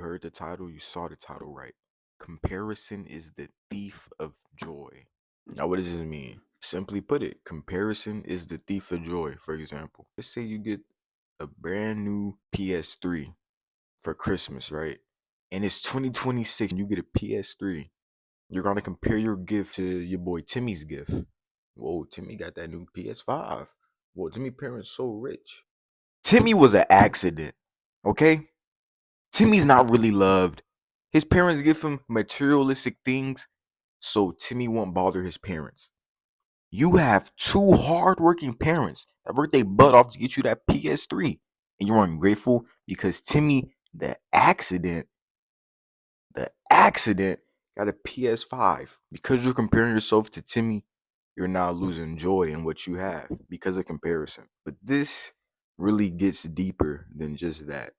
heard the title, you saw the title right. Comparison is the thief of joy. Now, what does this mean? Simply put it, comparison is the thief of joy. For example, let's say you get a brand new PS3 for Christmas, right? And it's 2026 and you get a PS3. You're gonna compare your gift to your boy Timmy's gift. Whoa, Timmy got that new PS5. Whoa, Timmy parents so rich. Timmy was an accident, okay? Timmy's not really loved. His parents give him materialistic things, so Timmy won't bother his parents. You have two hardworking parents that worked their butt off to get you that PS3, and you're ungrateful because Timmy, the accident got a PS5. Because you're comparing yourself to Timmy, you're now losing joy in what you have because of comparison. But this really gets deeper than just that.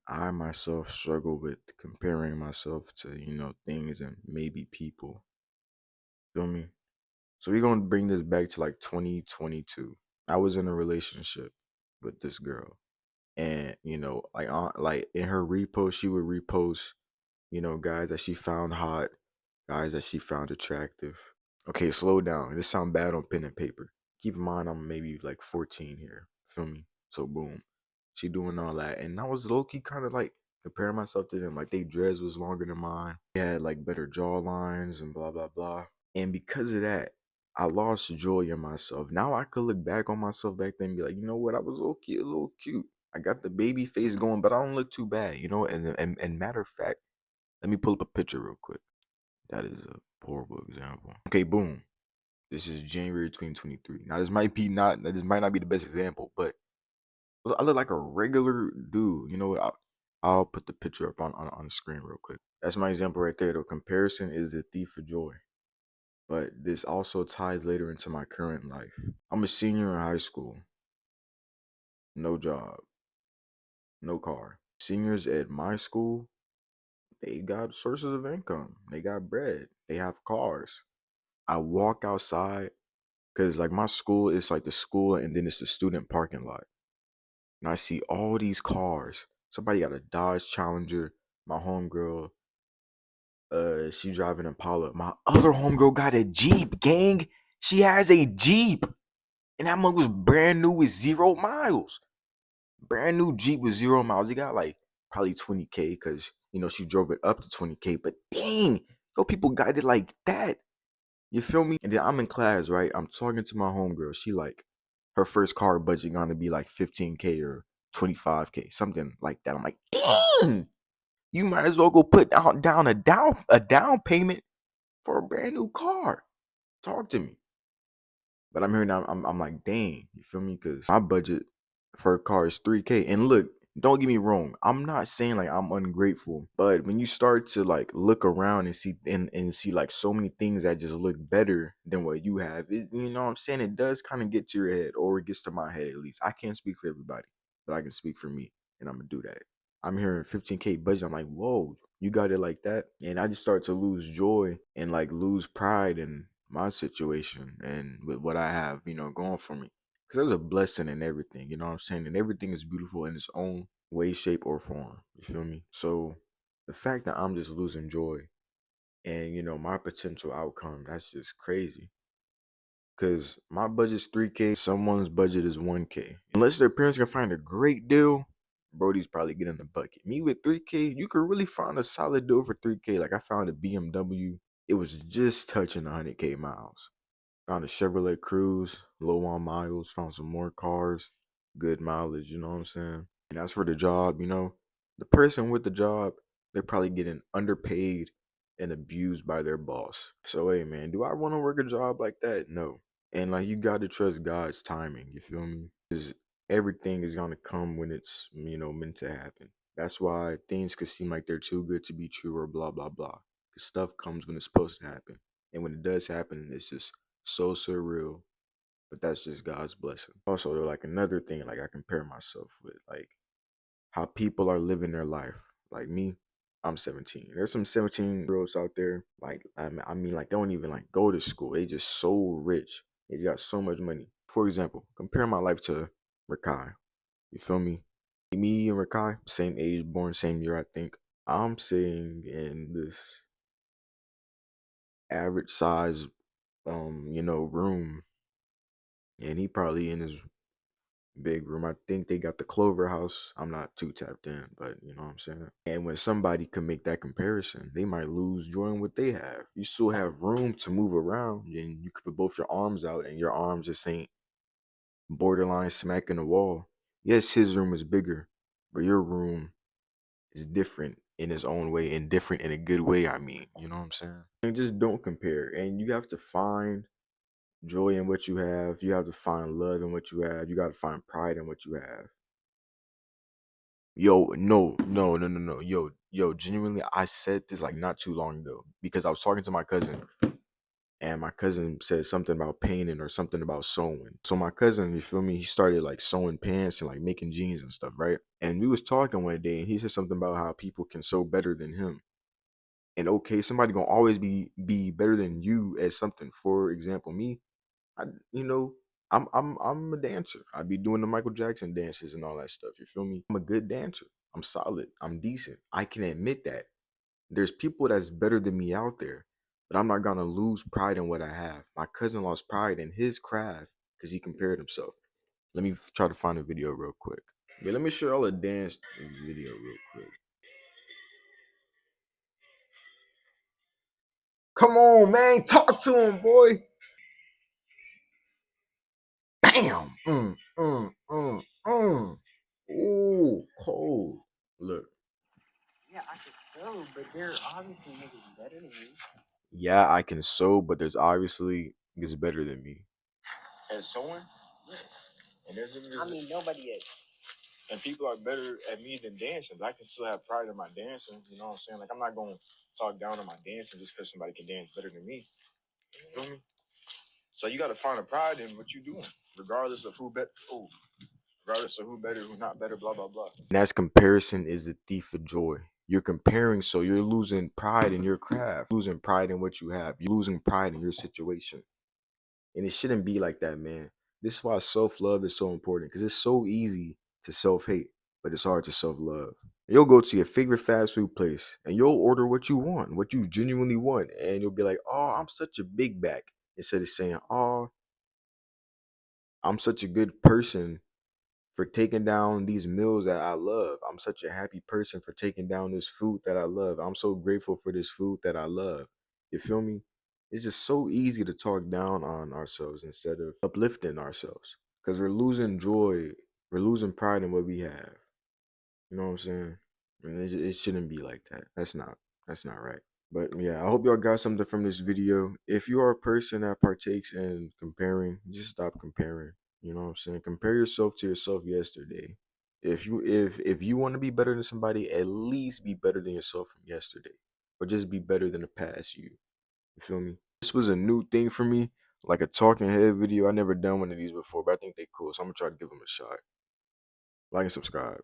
I myself struggle with comparing myself to, things and maybe people. Feel me? So we're gonna bring this back to like 2022. I was in a relationship with this girl. And, like in her repost, she would repost, guys that she found hot, guys that she found attractive. Okay, slow down. This sound bad on pen and paper. Keep in mind I'm maybe like 14 here. Feel me? So boom. She doing all that. And I was low-key kind of like comparing myself to them. Like they dreads was longer than mine. They had like better jaw lines and blah blah blah. And because of that, I lost joy in myself. Now I could look back on myself back then and be like, you know what, I was okay, a little cute. I got the baby face going, but I don't look too bad, And matter of fact, let me pull up a picture real quick. That is a horrible example. Okay, boom. This is January 2023. Now this might not be the best example, but I look like a regular dude. You know what? I'll put the picture up on the screen real quick. That's my example right there. Though comparison is the thief of joy. But this also ties later into my current life. I'm a senior in high school. No job, no car. Seniors at my school, they got sources of income. They got bread. They have cars. I walk outside because like my school is like the school and then it's the student parking lot. And I see all these cars. Somebody got a Dodge Challenger. My homegirl, she driving Impala. My other homegirl got a Jeep, gang. She has a Jeep. And that mug was brand new with 0 miles. Brand new Jeep with 0 miles. It got like probably 20K because she drove it up to 20K. But dang, people got it like that. You feel me? And then I'm in class, right? I'm talking to my homegirl. She like her first car budget gonna be like 15K or 25K, something like that. I'm like, dang, you might as well go put down a down payment for a brand new car. Talk to me. But I'm hearing now, I'm like, dang, you feel me? Because my budget for a car is 3K. And look, don't get me wrong. I'm not saying like I'm ungrateful, but when you start to like look around and see like so many things that just look better than what you have, you know what I'm saying? It does kind of get to your head, or it gets to my head at least. I can't speak for everybody, but I can speak for me, and I'm gonna do that. I'm hearing 15K budget. I'm like, whoa, you got it like that? And I just start to lose joy and like lose pride in my situation and with what I have, going for me. Because there's a blessing in everything, you know what I'm saying? And everything is beautiful in its own way, shape, or form. You feel me? So the fact that I'm just losing joy and, my potential outcome, that's just crazy. Because my budget's 3K, someone's budget is 1K. Unless their parents can find a great deal, Brody's probably getting the bucket. Me with 3K, you could really find a solid deal for 3K. Like I found a BMW. It was just touching 100K miles. Found a Chevrolet Cruze, low on miles. Found some more cars, good mileage, you know what I'm saying? And as for the job, the person with the job, they're probably getting underpaid and abused by their boss. So, hey, man, do I want to work a job like that? No. And like you got to trust God's timing, you feel me? Because everything is going to come when it's, meant to happen. That's why things could seem like they're too good to be true or blah, blah, blah. Because stuff comes when it's supposed to happen. And when it does happen, it's just so surreal. But that's just God's blessing. Also, though, like another thing, like I compare myself with, like how people are living their life. Like me, I'm 17. There's some 17 girls out there, like I mean, like they don't even like go to school. They just so rich. They got so much money. For example, compare my life to Rakai. You feel me? Me and Rakai, same age, born same year, I think. I'm sitting in this average size room, and he probably in his big room. I think they got the Clover House. I'm not too tapped in, but you know what I'm saying. And when somebody can make that comparison, they might lose joy in what they have. You still have room to move around, and you could put both your arms out, and your arms just ain't borderline smacking the wall. Yes, his room is bigger, but your room is different in its own way, and different in a good way. I mean, you know what I'm saying? And just don't compare. And you have to find joy in what you have. You have to find love in what you have. You got to find pride in what you have. Yo, no, no, no, no, no. Yo, genuinely, I said this like not too long ago because I was talking to my cousin, and my cousin said something about painting or something about sewing. So my cousin, you feel me, he started like sewing pants and like making jeans and stuff, right? And we was talking one day, and he said something about how people can sew better than him. And okay, somebody gonna always be better than you at something. For example, me, I you know, I'm a dancer. I be doing the Michael Jackson dances and all that stuff. You feel me? I'm a good dancer. I'm solid. I'm decent. I can admit that. There's people that's better than me out there, but I'm not gonna lose pride in what I have. My cousin lost pride in his craft because he compared himself. Let me try to find a video real quick. Yeah, let me show y'all a dance video real quick. Come on, man, talk to him, boy. Bam. Ooh, cold. Look. Yeah, I can sew, but there's obviously niggas better than me. Yeah, I can sew, but there's obviously niggas better than me. At sewing? Yes. And there's niggas, I mean, nobody is. And people are better at me than dancing. But I can still have pride in my dancing. You know what I'm saying? Like, I'm not going to talk down on my dancing just because somebody can dance better than me. You feel me? So you got to find a pride in what you're doing, regardless of who bet. Oh, regardless of who better, who not better, blah blah blah. And that's comparison is the thief of joy. You're comparing, so you're losing pride in your craft, losing pride in what you have, you're losing pride in your situation. And it shouldn't be like that, man. This is why self-love is so important, because it's so easy to self-hate, but it's hard to self-love. You'll go to your favorite fast food place and you'll order what you want, what you genuinely want, and you'll be like, oh, I'm such a big back. Instead of saying, oh, I'm such a good person for taking down these meals that I love. I'm such a happy person for taking down this food that I love. I'm so grateful for this food that I love. You feel me? It's just so easy to talk down on ourselves instead of uplifting ourselves because we're losing joy. We're losing pride in what we have. You know what I'm saying? And it shouldn't be like that. That's not right. But yeah, I hope y'all got something from this video. If you are a person that partakes in comparing, just stop comparing. You know what I'm saying? Compare yourself to yourself yesterday. If you want to be better than somebody, at least be better than yourself from yesterday. Or just be better than the past you. You feel me? This was a new thing for me, like a talking head video. I never done one of these before, but I think they cool. So I'm gonna try to give them a shot. Like and subscribe.